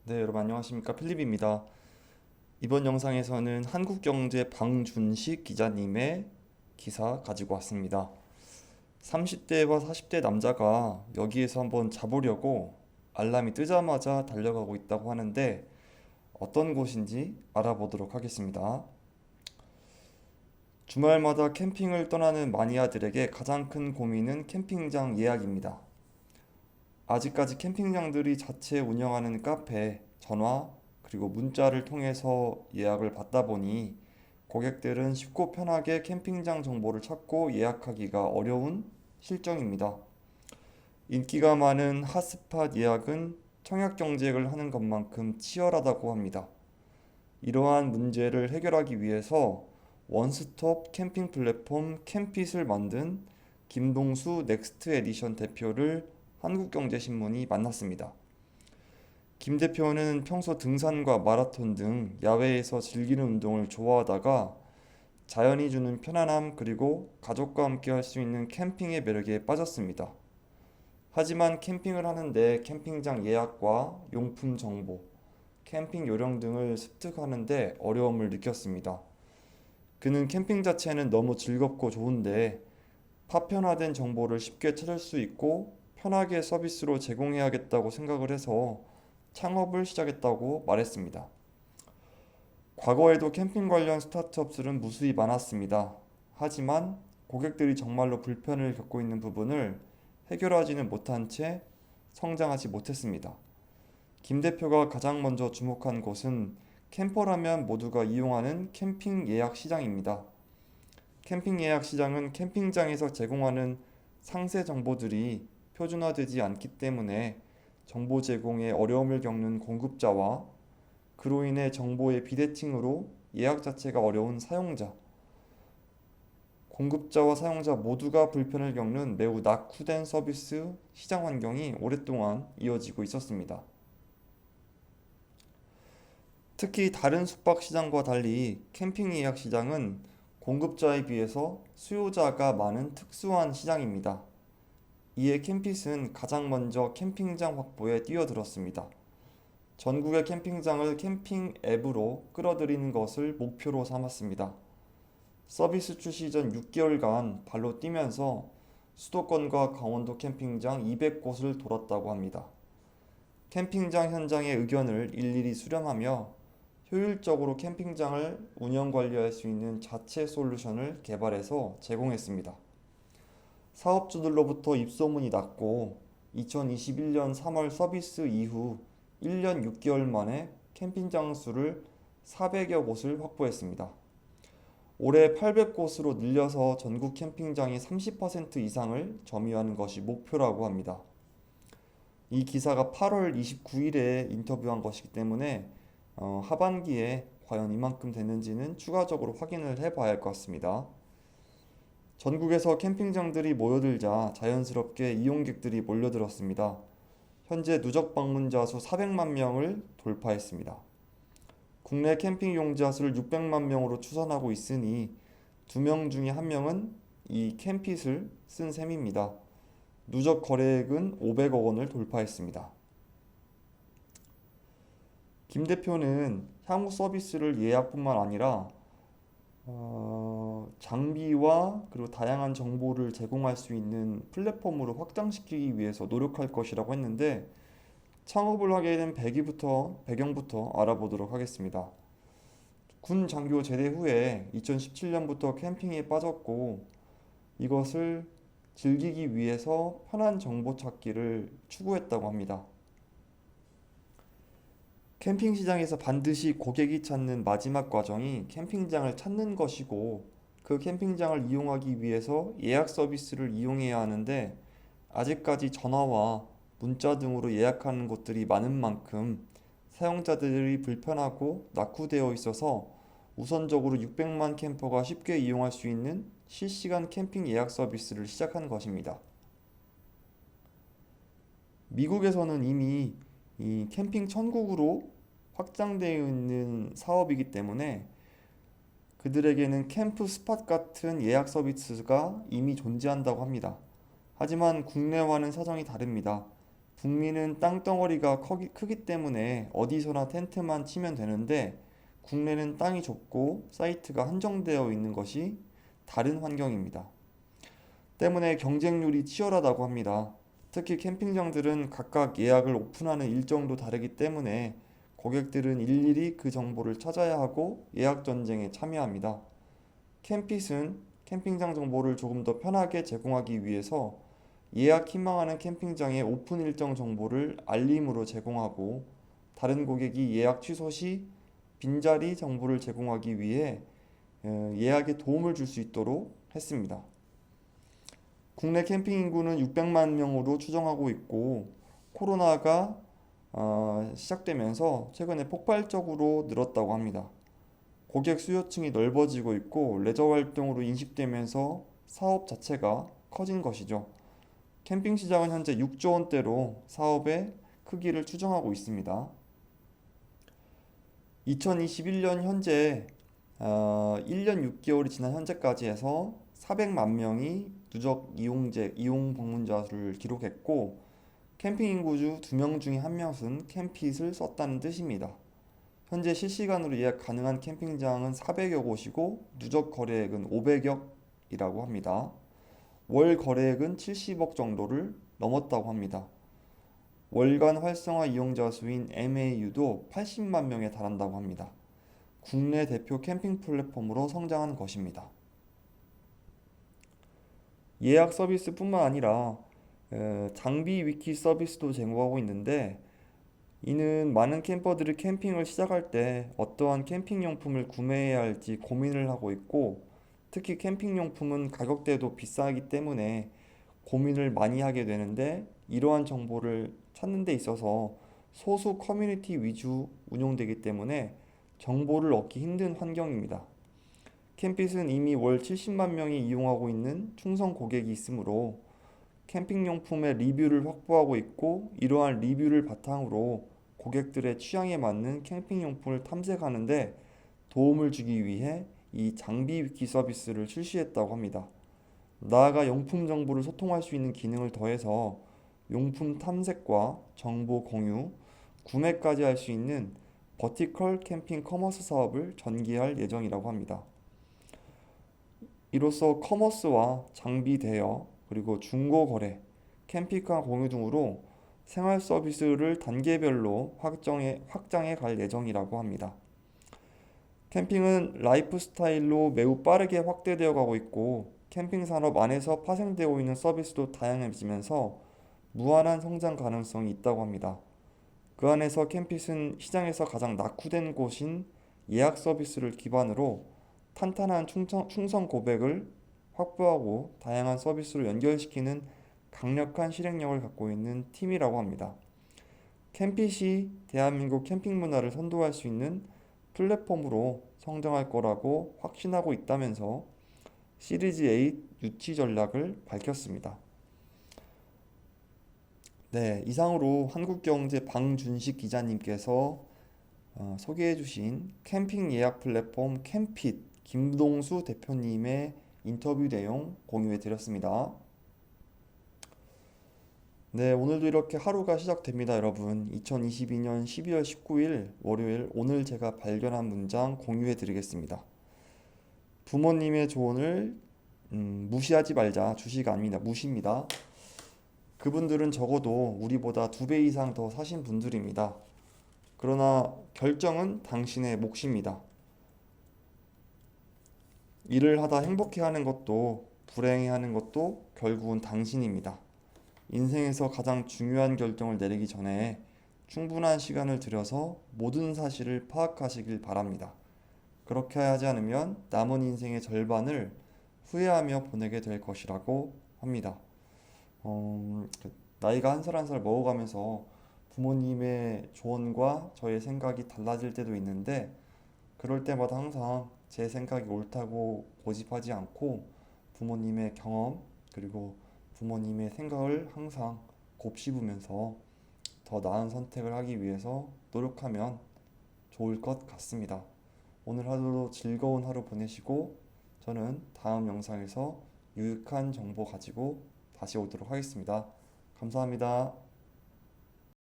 네, 여러분 안녕하십니까? 필립입니다. 이번 영상에서는 한국경제 방준식 기자님의 기사 가지고 왔습니다. 30대와 40대 남자가 여기에서 한번 자보려고 알람이 뜨자마자 달려가고 있다고 하는데 어떤 곳인지 알아보도록 하겠습니다. 주말마다 캠핑을 떠나는 마니아들에게 가장 큰 고민은 캠핑장 예약입니다. 아직까지 캠핑장들이 자체 운영하는 카페, 전화, 그리고 문자를 통해서 예약을 받다 보니 고객들은 쉽고 편하게 캠핑장 정보를 찾고 예약하기가 어려운 실정입니다. 인기가 많은 핫스팟 예약은 청약 경쟁을 하는 것만큼 치열하다고 합니다. 이러한 문제를 해결하기 위해서 원스톱 캠핑 플랫폼 캠핏을 만든 김동수 넥스트 에디션 대표를 한국경제신문이 만났습니다. 김 대표는 평소 등산과 마라톤 등 야외에서 즐기는 운동을 좋아하다가 자연이 주는 편안함 그리고 가족과 함께 할 수 있는 캠핑의 매력에 빠졌습니다. 하지만 캠핑을 하는데 캠핑장 예약과 용품 정보, 캠핑 요령 등을 습득하는데 어려움을 느꼈습니다. 그는 캠핑 자체는 너무 즐겁고 좋은데 파편화된 정보를 쉽게 찾을 수 있고 편하게 서비스로 제공해야겠다고 생각을 해서 창업을 시작했다고 말했습니다. 과거에도 캠핑 관련 스타트업들은 무수히 많았습니다. 하지만 고객들이 정말로 불편을 겪고 있는 부분을 해결하지는 못한 채 성장하지 못했습니다. 김 대표가 가장 먼저 주목한 곳은 캠퍼라면 모두가 이용하는 캠핑 예약 시장입니다. 캠핑 예약 시장은 캠핑장에서 제공하는 상세 정보들이 표준화되지 않기 때문에 정보 제공에 어려움을 겪는 공급자와 그로 인해 정보의 비대칭으로 예약 자체가 어려운 사용자, 공급자와 사용자 모두가 불편을 겪는 매우 낙후된 서비스 시장 환경이 오랫동안 이어지고 있었습니다. 특히 다른 숙박 시장과 달리 캠핑 예약 시장은 공급자에 비해서 수요자가 많은 특수한 시장입니다. 이에 캠핏은 가장 먼저 캠핑장 확보에 뛰어들었습니다. 전국의 캠핑장을 캠핑 앱으로 끌어들이는 것을 목표로 삼았습니다. 서비스 출시 전 6개월간 발로 뛰면서 수도권과 강원도 캠핑장 200곳을 돌았다고 합니다. 캠핑장 현장의 의견을 일일이 수렴하며 효율적으로 캠핑장을 운영 관리할 수 있는 자체 솔루션을 개발해서 제공했습니다. 사업주들로부터 입소문이 났고 2021년 3월 서비스 이후 1년 6개월 만에 캠핑장 수를 400여 곳을 확보했습니다. 올해 800곳으로 늘려서 전국 캠핑장의 30% 이상을 점유하는 것이 목표라고 합니다. 이 기사가 8월 29일에 인터뷰한 것이기 때문에 하반기에 과연 이만큼 됐는지는 추가적으로 확인을 해봐야 할 것 같습니다. 전국에서 캠핑장들이 모여들자 자연스럽게 이용객들이 몰려들었습니다. 현재 누적 방문자 수 400만 명을 돌파했습니다. 국내 캠핑 용자 수를 600만 명으로 추산하고 있으니 2명 중에 1명은 이 캠핏을 쓴 셈입니다. 누적 거래액은 500억 원을 돌파했습니다. 김 대표는 향후 서비스를 예약뿐만 아니라 장비와 그리고 다양한 정보를 제공할 수 있는 플랫폼으로 확장시키기 위해서 노력할 것이라고 했는데 창업을 하게 된 배경부터 알아보도록 하겠습니다. 군 장교 제대 후에 2017년부터 캠핑에 빠졌고 이것을 즐기기 위해서 편한 정보 찾기를 추구했다고 합니다. 캠핑 시장에서 반드시 고객이 찾는 마지막 과정이 캠핑장을 찾는 것이고 그 캠핑장을 이용하기 위해서 예약 서비스를 이용해야 하는데 아직까지 전화와 문자 등으로 예약하는 곳들이 많은 만큼 사용자들이 불편하고 낙후되어 있어서 우선적으로 600만 캠퍼가 쉽게 이용할 수 있는 실시간 캠핑 예약 서비스를 시작한 것입니다. 미국에서는 이미 이 캠핑 천국으로 확장되어 있는 사업이기 때문에 그들에게는 캠프 스팟 같은 예약 서비스가 이미 존재한다고 합니다. 하지만 국내와는 사정이 다릅니다. 북미는 땅덩어리가 크기 때문에 어디서나 텐트만 치면 되는데 국내는 땅이 좁고 사이트가 한정되어 있는 것이 다른 환경입니다. 때문에 경쟁률이 치열하다고 합니다. 특히 캠핑장들은 각각 예약을 오픈하는 일정도 다르기 때문에 고객들은 일일이 그 정보를 찾아야 하고 예약 전쟁에 참여합니다. 캠핏은 캠핑장 정보를 조금 더 편하게 제공하기 위해서 예약 희망하는 캠핑장의 오픈 일정 정보를 알림으로 제공하고 다른 고객이 예약 취소 시 빈자리 정보를 제공하기 위해 예약에 도움을 줄 수 있도록 했습니다. 국내 캠핑 인구는 600만 명으로 추정하고 있고 코로나가 시작되면서 최근에 폭발적으로 늘었다고 합니다. 고객 수요층이 넓어지고 있고 레저 활동으로 인식되면서 사업 자체가 커진 것이죠. 캠핑 시장은 현재 6조 원대로 사업의 크기를 추정하고 있습니다. 2021년 현재 1년 6개월이 지난 현재까지 해서 400만 명이 누적 이용 방문자 수를 기록했고 캠핑 인구주 2명 중에 1명은 캠핏을 썼다는 뜻입니다. 현재 실시간으로 예약 가능한 캠핑장은 400여 곳이고 누적 거래액은 500억이라고 합니다. 월 거래액은 70억 정도를 넘었다고 합니다. 월간 활성화 이용자 수인 MAU도 80만 명에 달한다고 합니다. 국내 대표 캠핑 플랫폼으로 성장한 것입니다. 예약 서비스뿐만 아니라 장비 위키 서비스도 제공하고 있는데 이는 많은 캠퍼들이 캠핑을 시작할 때 어떠한 캠핑용품을 구매해야 할지 고민을 하고 있고 특히 캠핑용품은 가격대도 비싸기 때문에 고민을 많이 하게 되는데 이러한 정보를 찾는 데 있어서 소수 커뮤니티 위주 운영되기 때문에 정보를 얻기 힘든 환경입니다. 캠핏은 이미 월 70만 명이 이용하고 있는 충성 고객이 있으므로 캠핑용품의 리뷰를 확보하고 있고 이러한 리뷰를 바탕으로 고객들의 취향에 맞는 캠핑용품을 탐색하는데 도움을 주기 위해 이 장비 위키 서비스를 출시했다고 합니다. 나아가 용품 정보를 소통할 수 있는 기능을 더해서 용품 탐색과 정보 공유, 구매까지 할 수 있는 버티컬 캠핑 커머스 사업을 전개할 예정이라고 합니다. 이로써 커머스와 장비 대여, 그리고 중고 거래, 캠핑카 공유 등으로 생활 서비스를 단계별로 확장해 갈 예정이라고 합니다. 캠핑은 라이프 스타일로 매우 빠르게 확대되어 가고 있고 캠핑 산업 안에서 파생되고 있는 서비스도 다양해지면서 무한한 성장 가능성이 있다고 합니다. 그 안에서 캠핏은 시장에서 가장 낙후된 곳인 예약 서비스를 기반으로 탄탄한 충성 고객을 확보하고 다양한 서비스로 연결시키는 강력한 실행력을 갖고 있는 팀이라고 합니다. 캠핏이 대한민국 캠핑 문화를 선도할 수 있는 플랫폼으로 성장할 거라고 확신하고 있다면서 시리즈 8 유치 전략을 밝혔습니다. 네, 이상으로 한국경제 방준식 기자님께서 소개해주신 캠핑 예약 플랫폼 캠핏 김동수 대표님의 인터뷰 내용 공유해 드렸습니다. 네, 오늘도 이렇게 하루가 시작됩니다, 여러분. 2022년 12월 19일 월요일 오늘 제가 발견한 문장 공유해 드리겠습니다. 부모님의 조언을 무시하지 말자. 주시가 아닙니다. 무시입니다. 그분들은 적어도 우리보다 2배 이상 더 사신 분들입니다. 그러나 결정은 당신의 몫입니다. 일을 하다 행복해하는 것도 불행해하는 것도 결국은 당신입니다. 인생에서 가장 중요한 결정을 내리기 전에 충분한 시간을 들여서 모든 사실을 파악하시길 바랍니다. 그렇게 하지 않으면 남은 인생의 절반을 후회하며 보내게 될 것이라고 합니다. 나이가 한 살 한 살 먹어가면서 부모님의 조언과 저의 생각이 달라질 때도 있는데 그럴 때마다 항상 제 생각이 옳다고 고집하지 않고 부모님의 경험 그리고 부모님의 생각을 항상 곱씹으면서 더 나은 선택을 하기 위해서 노력하면 좋을 것 같습니다. 오늘 하루도 즐거운 하루 보내시고 저는 다음 영상에서 유익한 정보 가지고 다시 오도록 하겠습니다. 감사합니다.